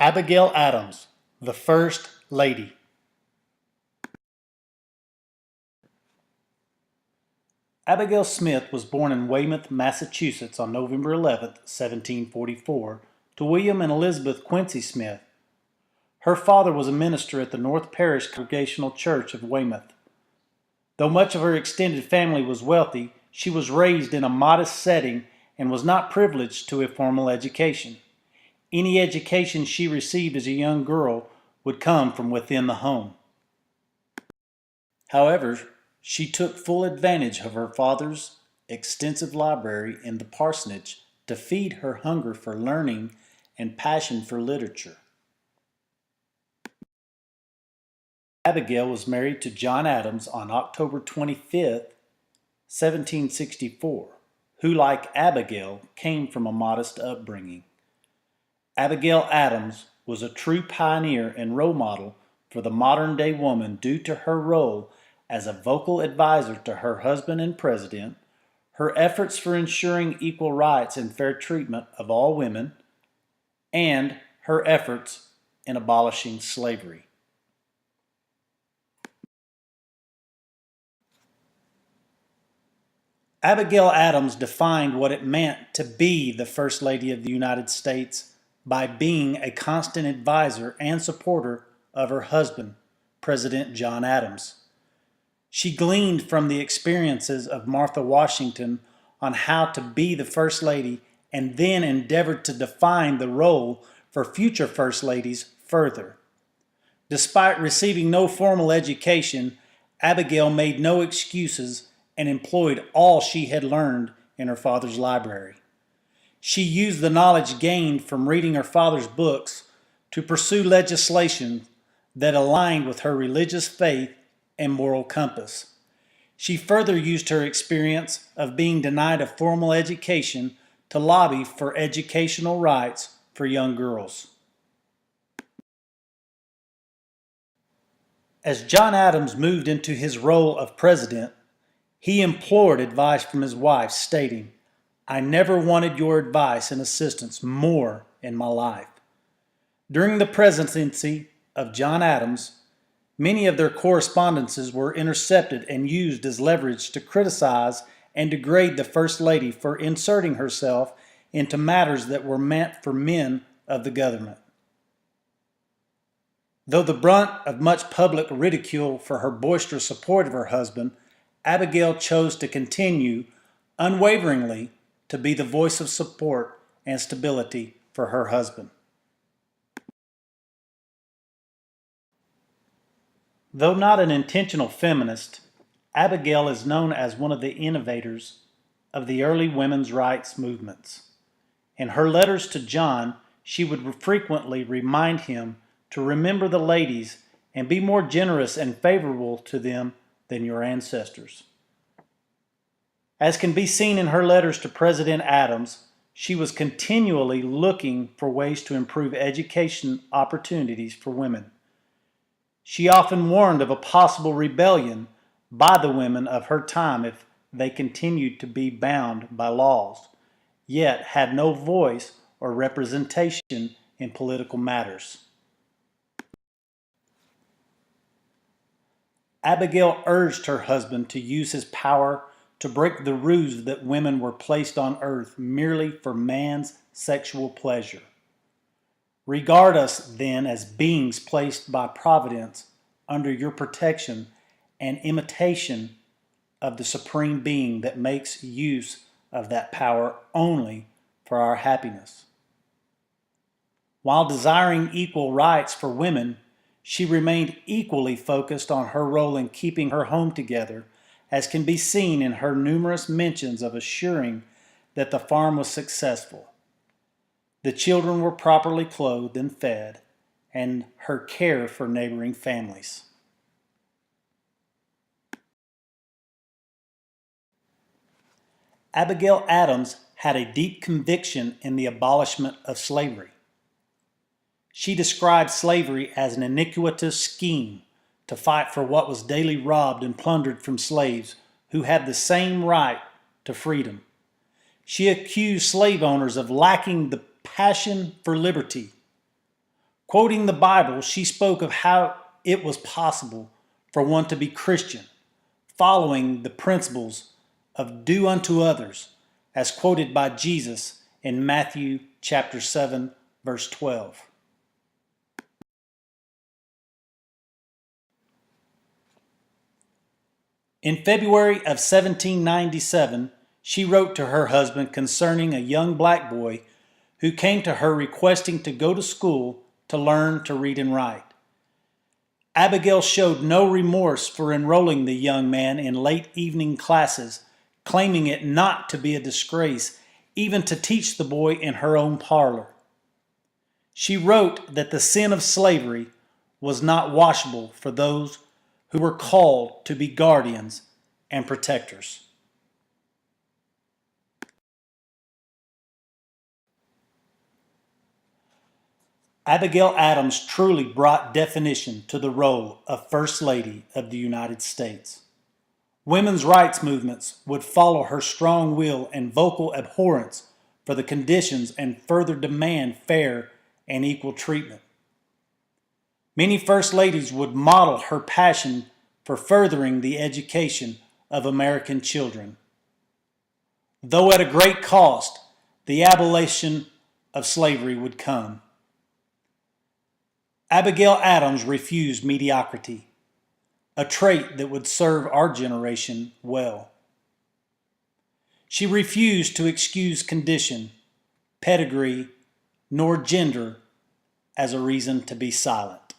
Abigail Adams, the First Lady. Abigail Smith was born in Weymouth, Massachusetts on November 11, 1744, to William and Elizabeth Quincy Smith. Her father was a minister at the North Parish Congregational Church of Weymouth. Though much of her extended family was wealthy, she was raised in a modest setting and was not privileged to a formal education. Any education she received as a young girl would come from within the home. However, she took full advantage of her father's extensive library in the parsonage to feed her hunger for learning and passion for literature. Abigail was married to John Adams on October 25, 1764, who, like Abigail, came from a modest upbringing. Abigail Adams was a true pioneer and role model for the modern-day woman due to her role as a vocal advisor to her husband and president, her efforts for ensuring equal rights and fair treatment of all women, and her efforts in abolishing slavery. Abigail Adams defined what it meant to be the First Lady of the United States by being a constant advisor and supporter of her husband, President John Adams. She gleaned from the experiences of Martha Washington on how to be the First Lady and then endeavored to define the role for future First Ladies further. Despite receiving no formal education, Abigail made no excuses and employed all she had learned in her father's library. She used the knowledge gained from reading her father's books to pursue legislation that aligned with her religious faith and moral compass. She further used her experience of being denied a formal education to lobby for educational rights for young girls. As John Adams moved into his role of president, he implored advice from his wife, stating, "I never wanted your advice and assistance more in my life." During the presidency of John Adams, many of their correspondences were intercepted and used as leverage to criticize and degrade the First Lady for inserting herself into matters that were meant for men of the government. Though the brunt of much public ridicule for her boisterous support of her husband, Abigail chose to continue unwaveringly to be the voice of support and stability for her husband. Though not an intentional feminist, Abigail is known as one of the innovators of the early women's rights movements. In her letters to John, she would frequently remind him to remember the ladies and be more generous and favorable to them than your ancestors. As can be seen in her letters to President Adams, she was continually looking for ways to improve education opportunities for women. She often warned of a possible rebellion by the women of her time if they continued to be bound by laws, yet had no voice or representation in political matters. Abigail urged her husband to use his power to break the ruse that women were placed on earth merely for man's sexual pleasure. Regard us then as beings placed by providence under your protection and imitation of the supreme being that makes use of that power only for our happiness. While desiring equal rights for women, she remained equally focused on her role in keeping her home together, as can be seen in her numerous mentions of assuring that the farm was successful, the children were properly clothed and fed, and her care for neighboring families. Abigail Adams had a deep conviction in the abolishment of slavery. She described slavery as an iniquitous scheme to fight for what was daily robbed and plundered from slaves who had the same right to freedom. She accused slave owners of lacking the passion for liberty. Quoting the Bible, she spoke of how it was possible for one to be Christian, following the principles of do unto others, as quoted by Jesus in Matthew chapter 7, verse 12. In February of 1797, she wrote to her husband concerning a young black boy who came to her requesting to go to school to learn to read and write. Abigail showed no remorse for enrolling the young man in late evening classes, claiming it not to be a disgrace even to teach the boy in her own parlor. She wrote that the sin of slavery was not washable for those who were called to be guardians and protectors. Abigail Adams truly brought definition to the role of First Lady of the United States. Women's rights movements would follow her strong will and vocal abhorrence for the conditions and further demand fair and equal treatment. Many First Ladies would model her passion for furthering the education of American children. Though at a great cost, the abolition of slavery would come. Abigail Adams refused mediocrity, a trait that would serve our generation well. She refused to excuse condition, pedigree, nor gender as a reason to be silent.